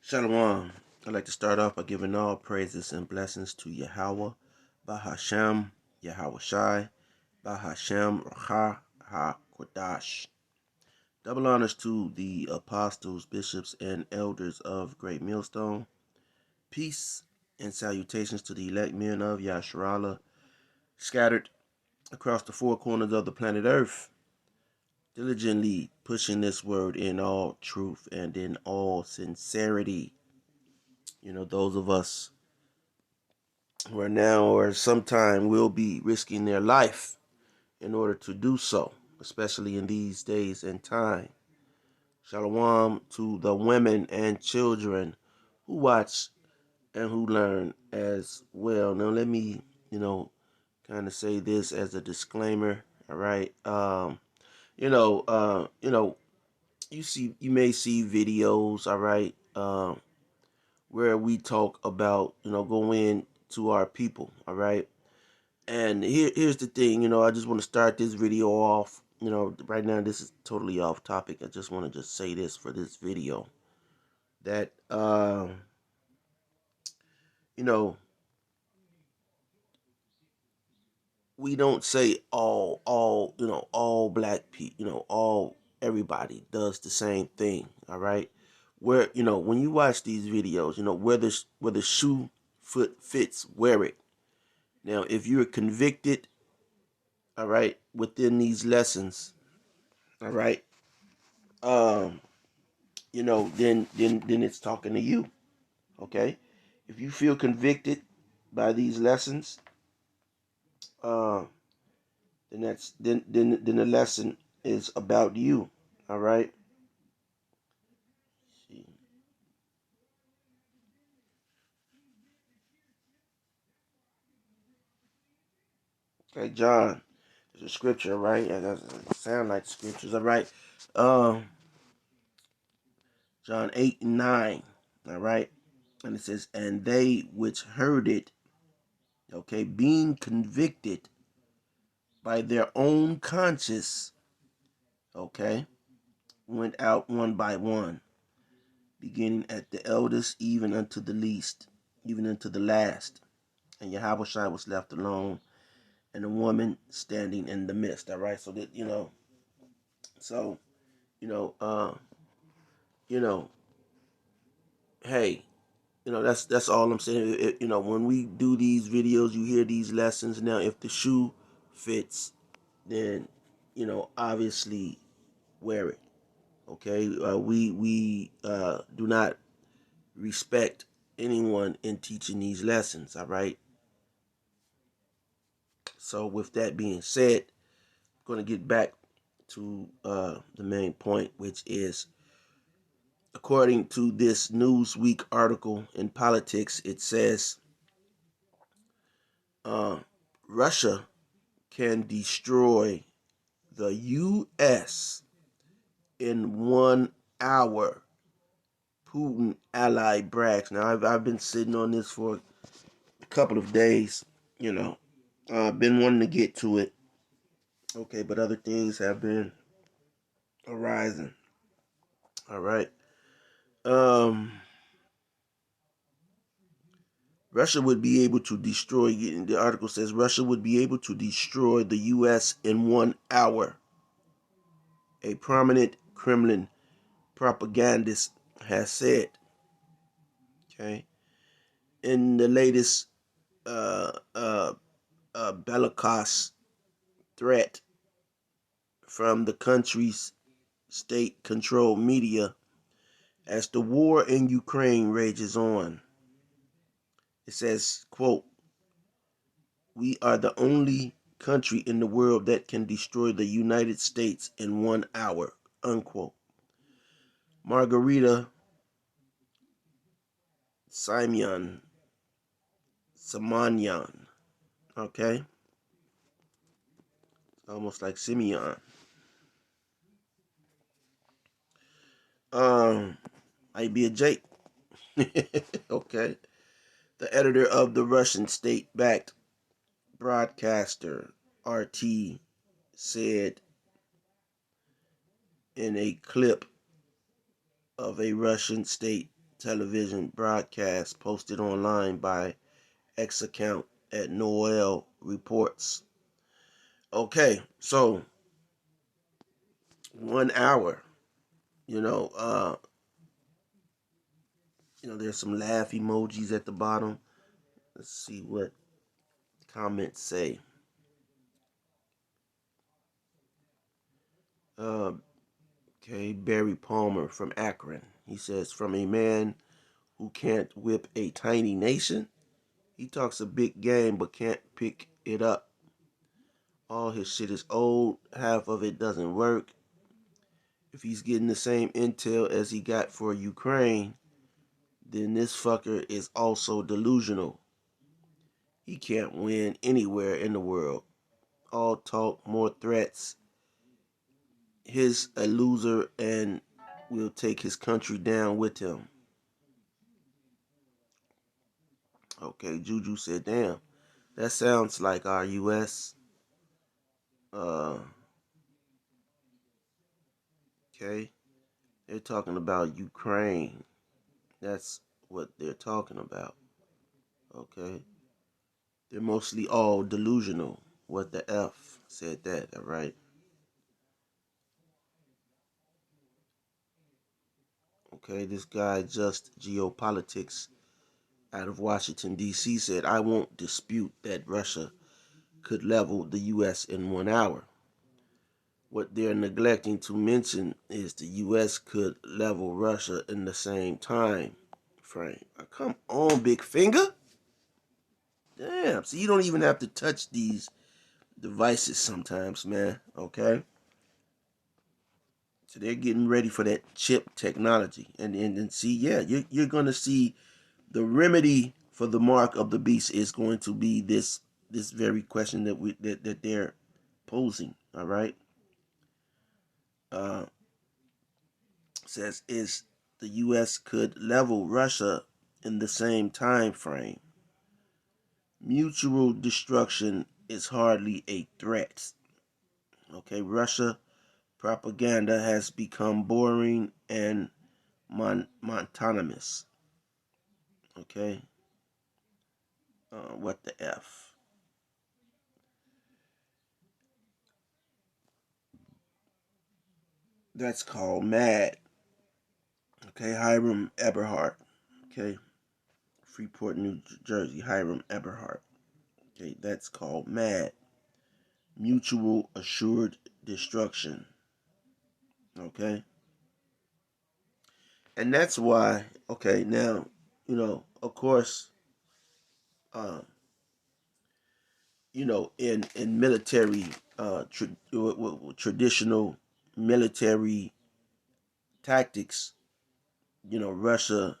Shalom. I'd like to start off by giving all praises and blessings to Yahweh, Bahashem, Yahweh Shai, Bahashem, Raha, HaKodash. Double honors to the apostles, bishops, and elders of Great Millstone. Peace and salutations to the elect men of Yasharallah, scattered across the four corners of the planet Earth, diligently pushing this word in all truth and in all sincerity. Those of us who are now or sometime will be risking their life in order to do so, especially in these days and time. Shalom to the women and children who watch and who learn as well. Now let me, kind of say this as a disclaimer. All right. You may see videos, all right, where we talk about, go in to our people, all right. And here's the thing, I just want to start this video off. Right now this is totally off topic. I just want to just say this for this video. That we don't say all black people, all everybody does the same thing, all right? Where, when you watch these videos, where the shoe foot fits, wear it. Now, if you're convicted, all right, within these lessons, all right, then it's talking to you. Okay? If you feel convicted by these lessons, uh, then the lesson is about you. All right. Okay, John. There's a scripture, right? Yeah, that sound like scriptures. All right. Um, John 8:9. All right. And it says, and they which heard it, okay, being convicted by their own conscience, okay, went out one by one, beginning at the eldest, even unto the least, even unto the last. And Yahweh was left alone, and a woman standing in the midst. All right. So that, so, you know, uh, you know, hey, that's all I'm saying. When we do these videos, you hear these lessons. Now, if the shoe fits, then, obviously wear it. Okay. We do not respect anyone in teaching these lessons. All right. So with that being said, I'm going to get back to the main point, which is, according to this Newsweek article in politics, it says Russia can destroy the U.S. in 1 hour. Putin ally brags. Now, I've been sitting on this for a couple of days. I've been wanting to get to it. Okay, but other things have been arising. All right. Um, Russia would be able to destroy, the article says Russia would be able to destroy the U.S. in 1 hour. A prominent Kremlin propagandist has said. Okay. In the latest bellicose threat from the country's state-controlled media as the war in Ukraine rages on. It says, quote, we are the only country in the world that can destroy the United States in 1 hour, unquote. Margarita Simonyan, okay? Almost like Simeon. Might be a Jake. Okay. The editor of the Russian state-backed broadcaster RT said in a clip of a Russian state television broadcast posted online by X account at Noel Reports. Okay, so 1 hour. You know, there's some laugh emojis at the bottom. Let's see what comments say. Okay, Barry Palmer from Akron. He says, from a man who can't whip a tiny nation, he talks a big game but can't pick it up. All his shit is old. Half of it doesn't work. If he's getting the same intel as he got for Ukraine, then this fucker is also delusional. He can't win anywhere in the world. All talk, more threats. He's a loser and will take his country down with him. Okay, Juju said, damn, that sounds like our U.S. Okay, they're talking about Ukraine. That's what they're talking about. Okay, they're mostly all delusional. What the F said that, all right? Okay, this guy, Just Geopolitics, out of Washington, D.C., said, I won't dispute that Russia could level the U.S. in 1 hour. What they're neglecting to mention is the U.S. could level Russia in the same time frame. Now, come on, big finger. Damn, so you don't even have to touch these devices sometimes, man, okay? So they're getting ready for that chip technology. And see, yeah, you're going to see the remedy for the mark of the beast is going to be this very question that they're posing, all right? Says, is the U.S. could level Russia in the same time frame. Mutual destruction is hardly a threat. Okay, Russia propaganda has become boring and monotonous. Okay, what the F? That's called mad. Okay, Hiram Eberhart. Okay, Freeport, New Jersey, Hiram Eberhart. Okay, that's called mad. Mutual assured destruction. Okay, and that's why. Okay, now of course, um, in military, traditional military tactics, Russia,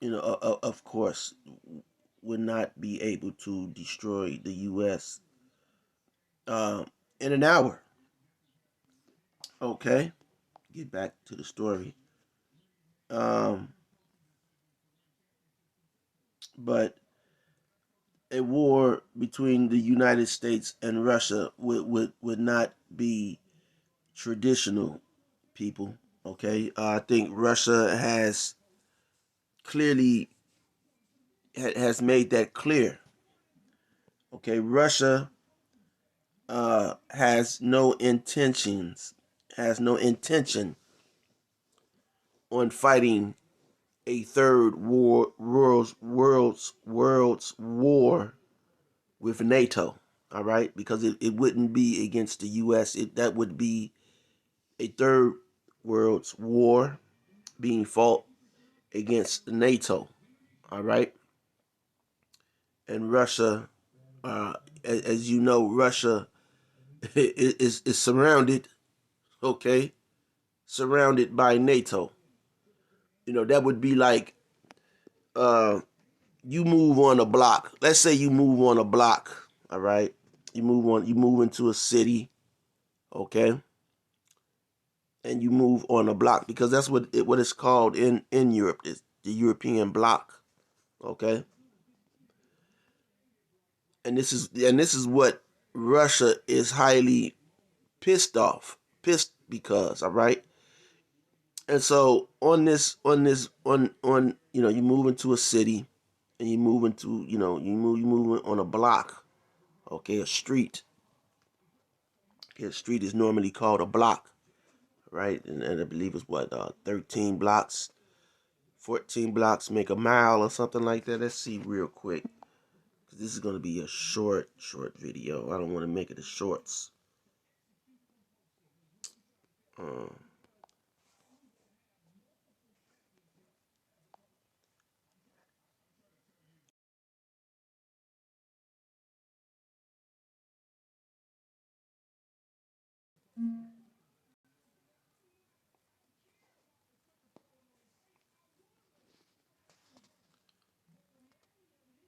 of course, would not be able to destroy the U.S. In an hour. Okay, get back to the story. Um, but a war between the United States and Russia would not be traditional, people. Okay, I think Russia has clearly has made that clear. Okay, Russia has no intention on fighting a third world's war with NATO. All right, because it wouldn't be against the U.S. That would be a third world's war being fought against NATO. All right, and Russia, as you know, Russia is surrounded. Okay, surrounded by NATO. That would be like uh, you move on a block. Let's say you move on a block. All right, you move into a city. Okay, and you move on a block because that's what it's called in Europe. It's the European bloc. Okay, and this is what Russia is highly pissed because, all right, And so on you move into a city, and you move into you move on a block, okay, a street. Okay, a street is normally called a block, right? And I believe it's what 13 blocks, 14 blocks make a mile or something like that. Let's see real quick. This is going to be a short video. I don't want to make it a shorts. Uh,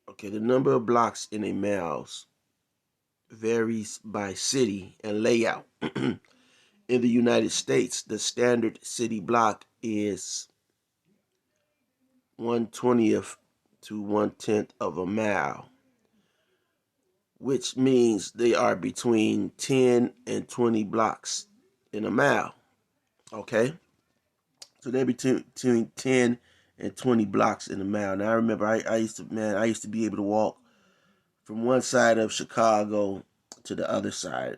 okay, the number of blocks in a mile varies by city and layout. In the United States, the standard city block is 1/20th to 1/10th of a mile, which means they are between 10 and 20 blocks in a mile. Okay? So they're between 10 and 20 blocks in a mile. Now I remember I used to be able to walk from one side of Chicago to the other side,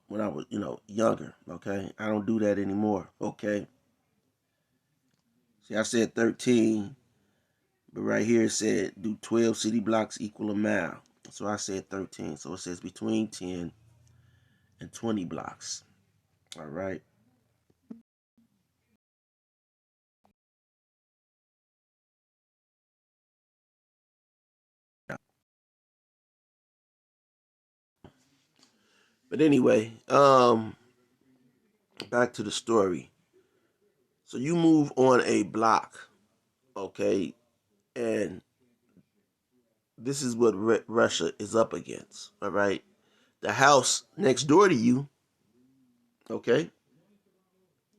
when I was, younger. Okay? I don't do that anymore. Okay? See, I said 13, but right here it said do 12 city blocks equal a mile. So I said 13. So it says between 10 and 20 blocks. All right. But anyway, back to the story. So you move on a block, okay, and this is what Russia is up against. All right, the house next door to you, okay,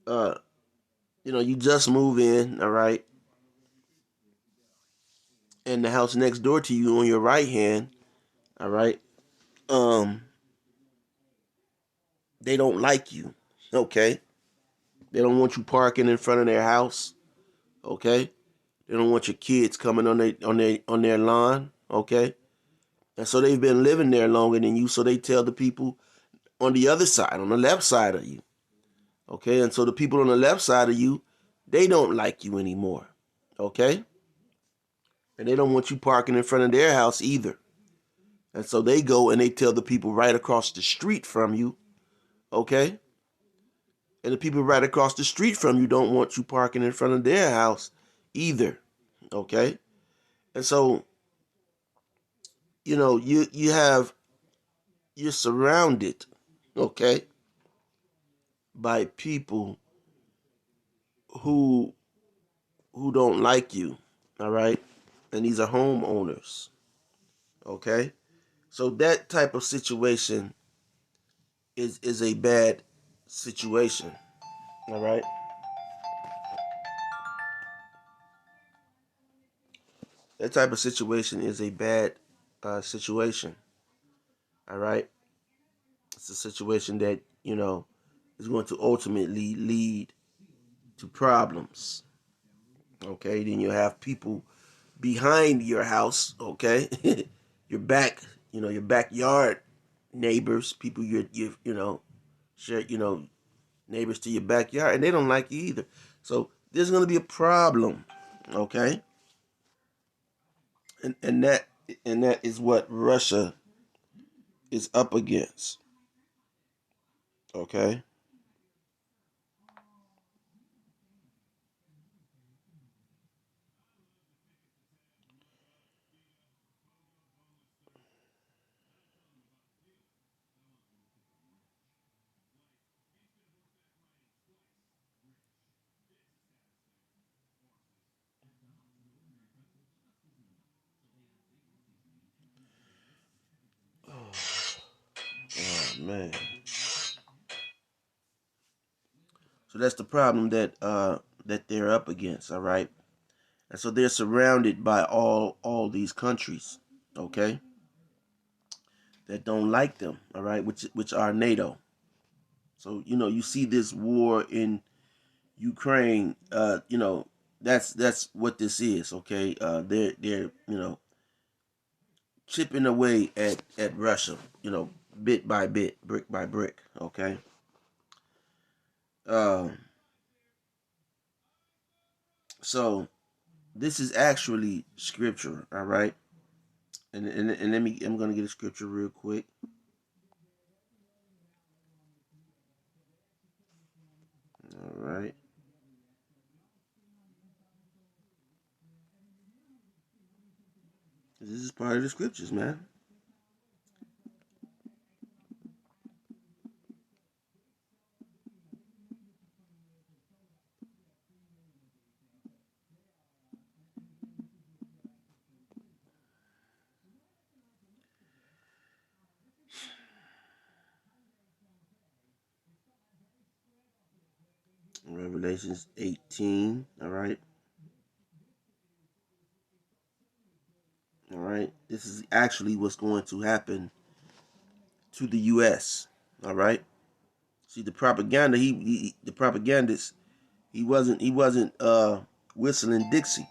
uh, you just move in, all right, and the house next door to you on your right hand, all right, um, they don't like you, okay. They don't want you parking in front of their house, okay. They don't want your kids coming on their lawn, okay. And so they've been living there longer than you, so they tell the people on the other side, on the left side of you, okay. And so the people on the left side of you, they don't like you anymore, okay. And they don't want you parking in front of their house either. And so they go and they tell the people right across the street from you, okay. And the people right across the street from you don't want you parking in front of their house either, okay. And so you're surrounded, okay, by people who don't like you, all right, and these are homeowners, okay. So that type of situation is a bad situation, all right. That type of situation is a bad situation, all right. It's a situation that is going to ultimately lead to problems. Okay, then you have people behind your house. Okay, your your backyard neighbors, people share, neighbors to your backyard, and they don't like you either. So there's going to be a problem. Okay, and that is what Russia is up against. Okay. Oh man. So that's the problem that they're up against, all right? And so they're surrounded by all these countries, okay? That don't like them, all right? Which are NATO. So, you see this war in Ukraine, that's what this is, okay? They're chipping away at Russia, bit by bit, brick by brick, okay? Um, so this is actually scripture, all right? And I'm gonna get a scripture real quick. All right. This is part of the scriptures, man. Revelations 18, all right? All right. This is actually what's going to happen to the US. All right. See, the propaganda, the propagandist, he wasn't whistling Dixie.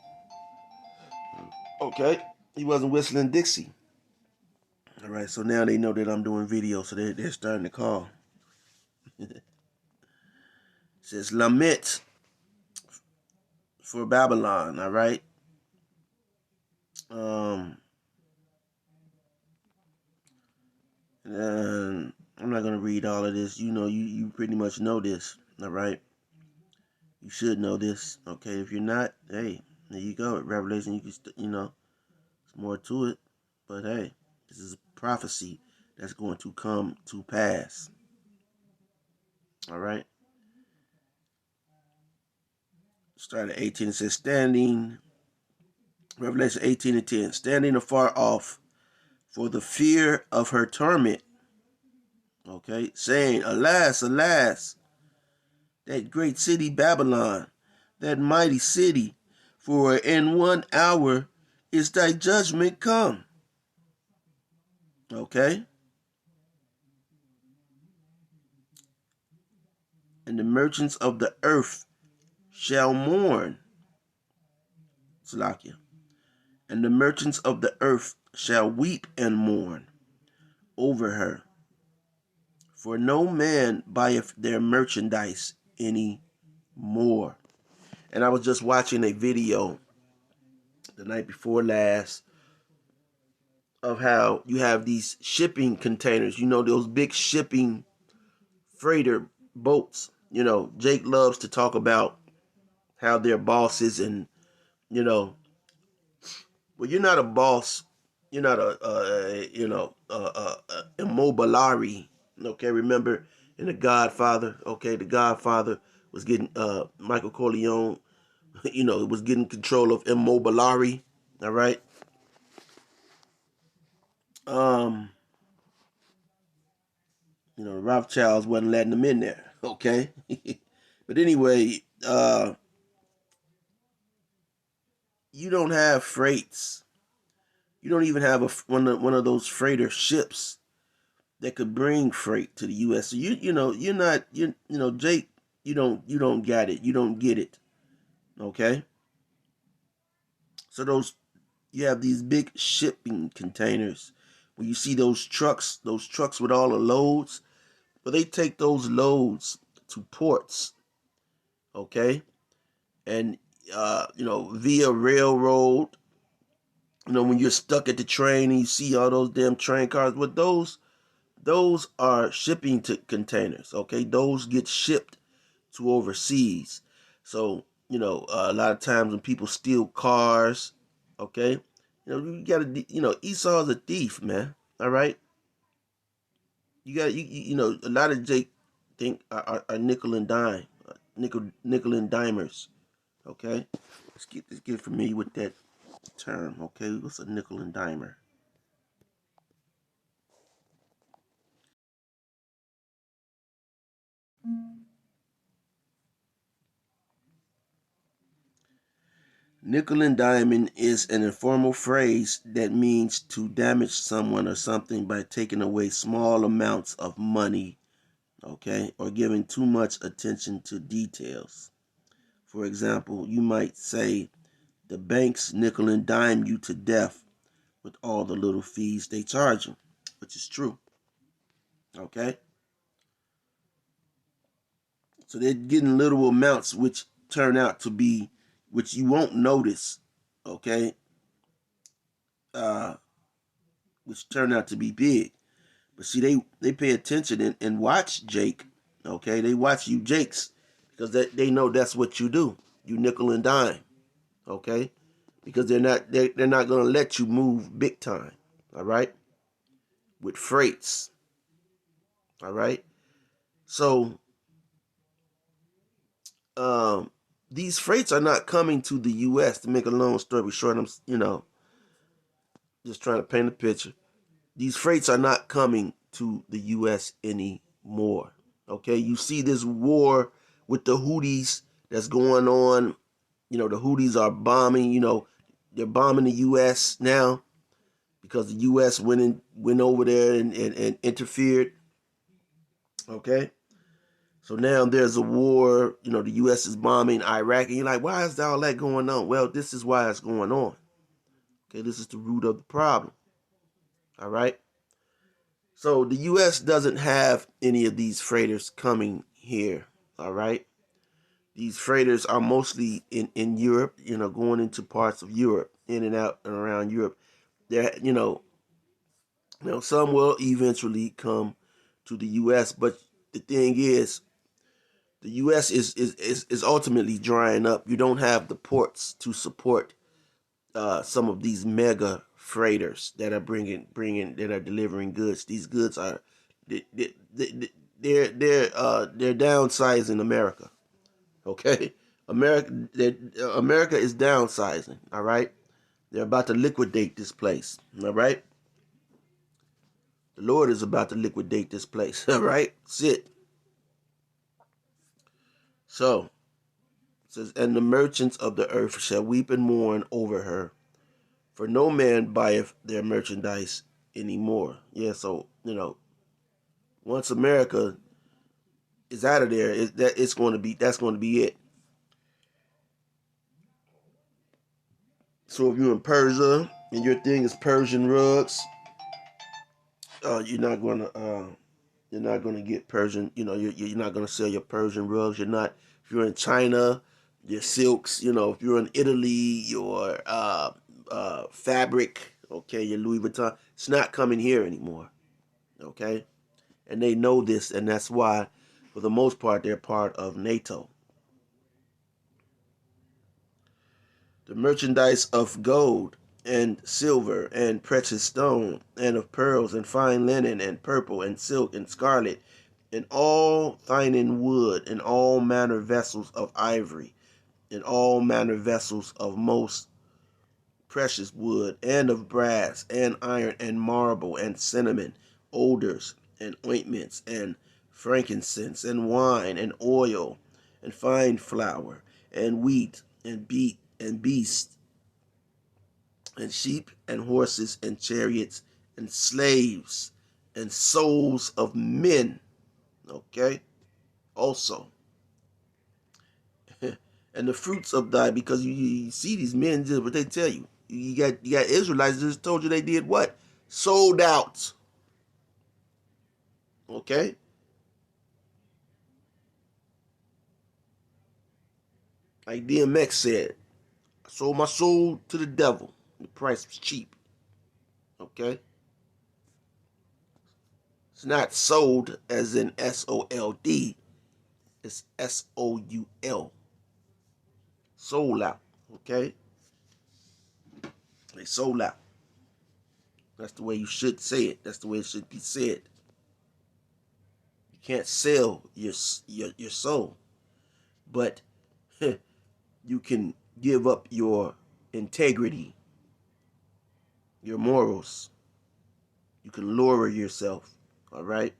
Okay? He wasn't whistling Dixie. All right, so now they know that I'm doing video, so they're starting to call. It says lament for Babylon, all right? And I'm not gonna read all of this. You pretty much know this, all right? You should know this, okay? If you're not, hey, there you go. Revelation, you can, there's more to it, but hey, this is a prophecy that's going to come to pass. All right. Start at 18. It says, standing, Revelation 18:10, standing afar off for the fear of her torment. Okay, saying, alas, alas, that great city Babylon, that mighty city, for in 1 hour is thy judgment come. Okay. And the merchants of the earth shall mourn. Salakia. And the merchants of the earth shall weep and mourn over her. For no man buyeth their merchandise any more. And I was just watching a video the night before last of how you have these shipping containers, those big shipping freighter boats. Jake loves to talk about how they're bosses and, well, you're not a boss. You're not immobiliari. Okay, remember in The Godfather. Okay, The Godfather was getting Michael Corleone. Was getting control of immobiliari. All right. Um, Rothschilds wasn't letting them in there. Okay, but anyway, you don't have freights. You don't even have one of those freighter ships that could bring freight to the U.S. So you're not Jake. You don't get it. You don't get it. Okay. So you have these big shipping containers. When you see those trucks with all the loads, but they take those loads to ports. Okay, and via railroad. When you're stuck at the train and you see all those damn train cars, but those are shipping containers. Okay, those get shipped to overseas. So a lot of times when people steal cars, okay, you gotta, Esau's a thief, man. All right, you got a lot of Jake think are nickel and dime, nickel and dimers. Okay, let's get familiar with that term. Okay, what's a nickel and dimer? Nickel and diamond is an informal phrase that means to damage someone or something by taking away small amounts of money, okay, or giving too much attention to details. For example, you might say the banks nickel and dime you to death with all the little fees they charge you, which is true. Okay? So they're getting little amounts which turn out to be, which you won't notice, okay? Which turn out to be big. But see, they pay attention and watch Jake, okay? They watch you Jakes because they know that's what you do. You nickel and dime, okay? Because they're not going to let you move big time, all right? With freights, all right? So these freights are not coming to the U.S. To make a long story short, I'm just trying to paint a picture. These freights are not coming to the U.S. anymore. Okay, you see this war with the Houthis that's going on. The Houthis are bombing. They're bombing the U.S. now because the U.S. went over there and interfered. Okay, so now there's a war. The U.S. is bombing Iraq, and you're like, why is all that going on? Well, this is why it's going on. Okay, this is the root of the problem. All right. So the U.S. doesn't have any of these freighters coming here. All right. These freighters are mostly in Europe, going into parts of Europe, in and out and around Europe. There, some will eventually come to the U.S., but the thing is, the U.S. is ultimately drying up. You don't have the ports to support some of these mega freighters that are that are delivering goods. These goods are they're downsizing America. Okay, America is downsizing. All right, they're about to liquidate this place. All right, the Lord is about to liquidate this place. All right, sit. So it says, and the merchants of the earth shall weep and mourn over her, for no man buyeth their merchandise anymore. Yeah, so once America is out of there, that's going to be it. So if you're in Persia and your thing is Persian rugs, you're not gonna get Persian. You're not gonna sell your Persian rugs. You're not. If you're in China, your silks. If you're in Italy, your fabric. Okay, your Louis Vuitton. It's not coming here anymore. Okay, and they know this, and that's why, for the most part, they're part of NATO. The merchandise of gold and silver and precious stone, and of pearls and fine linen and purple and silk and scarlet, and all fine wood, and all manner vessels of ivory, and all manner vessels of most precious wood, and of brass, and iron, and marble, and cinnamon, odors, and ointments, and frankincense, and wine, and oil, and fine flour, and wheat, and beasts, and sheep, and horses, and chariots, and slaves, and souls of men. Okay? Also. And the fruits of thy, because you see these men, just what they tell you. You got Israelites just told you they did what? Sold out. Okay? Like DMX said, I sold my soul to the devil. The price was cheap. Okay? It's not sold as in SOLD. It's SOUL. Sold out. Okay? They sold out. That's the way you should say it. That's the way it should be said. You can't sell your soul. But you can give up your integrity, your morals. You can lower yourself. All right?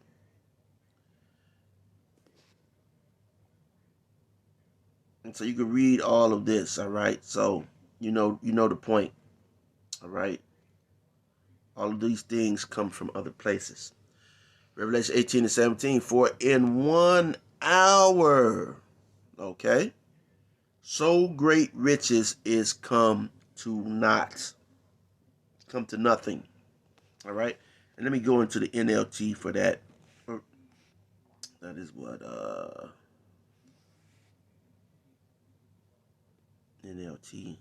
And so you can read all of this, all right? So you know the point. All right? All of these things come from other places. Revelation 18:17, for in 1 hour, okay? So great riches is come to nothing. All right. And let me go into the NLT for that. That is what NLT. Can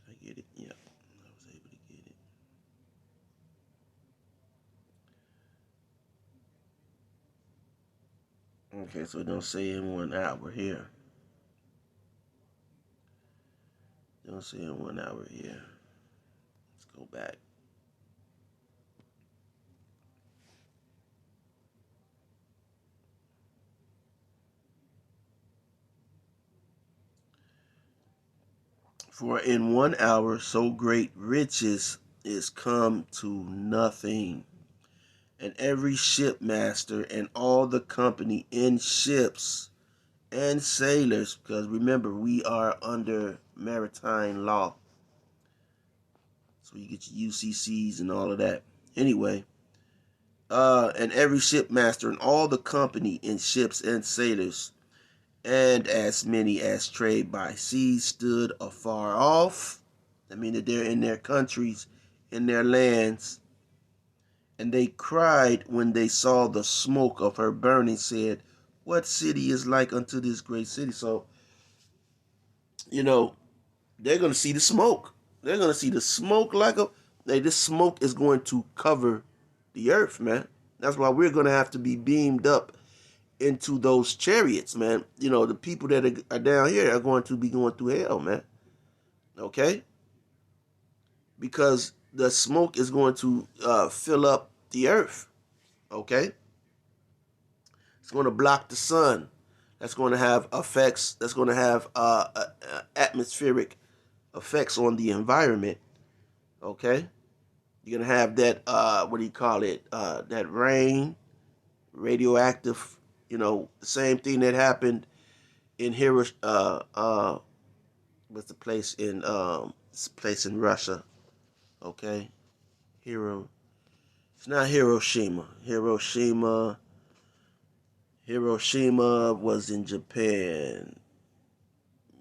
I get it? Yeah, I was able to get it. Okay, so it don't say in 1 hour here. Don't say in 1 hour here. Let's go back. For in 1 hour so great riches is come to nothing, and every shipmaster and all the company in ships and sailors, because remember, we are under maritime law. So you get your UCCs and all of that. Anyway, and every shipmaster and all the company in ships and sailors, and as many as trade by sea, stood afar off. I mean that they're in their countries, in their lands. And they cried when they saw the smoke of her burning, said, what city is like unto this great city? So, you know, they're going to see the smoke. They're going to see the smoke like a... Hey, this smoke is going to cover the earth, man. That's why we're going to have to be beamed up into those chariots, man. You know, the people that are down here are going to be going through hell, man. Okay? Because the smoke is going to fill up the earth. Okay? It's going to block the sun. That's going to have effects. That's going to have atmospheric effects on the environment. Okay? You're going to have that, what do you call it? That rain, radioactive, you know, the same thing that happened in what's the place in Russia? Okay, it's not Hiroshima. Hiroshima was in Japan.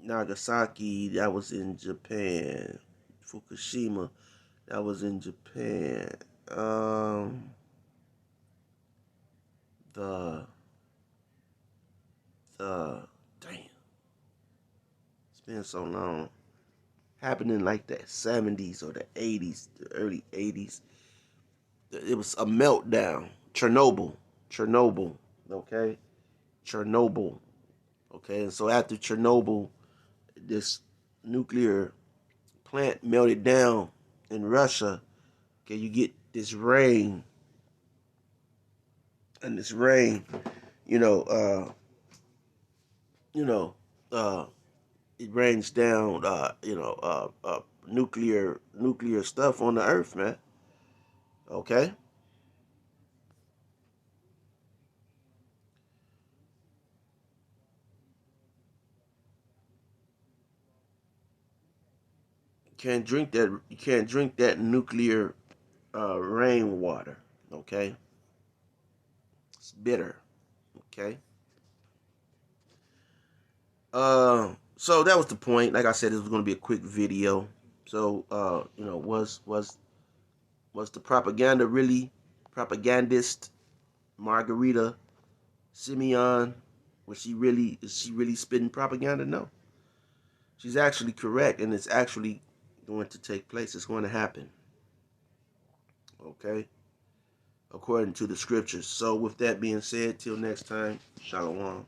Nagasaki, that was in Japan. Fukushima, that was in Japan. The damn, it's been so long. Happened in like the 70s or the 80s, the early 80s. It was a meltdown. Chernobyl, okay? Chernobyl, okay? And so after Chernobyl, this nuclear plant melted down in Russia. Okay, you get this rain, and this rain, you know, you know, uh, it rains down, nuclear stuff on the earth, man. Okay, can't drink that. You can't drink that nuclear rainwater. Okay, it's bitter. Okay. So that was the point. Like I said, this was going to be a quick video. So, was the propaganda really propagandist Margarita Simeon? Is she really spitting propaganda? No, she's actually correct, and it's actually going to take place. It's going to happen. Okay, according to the scriptures. So, with that being said, till next time, shalom.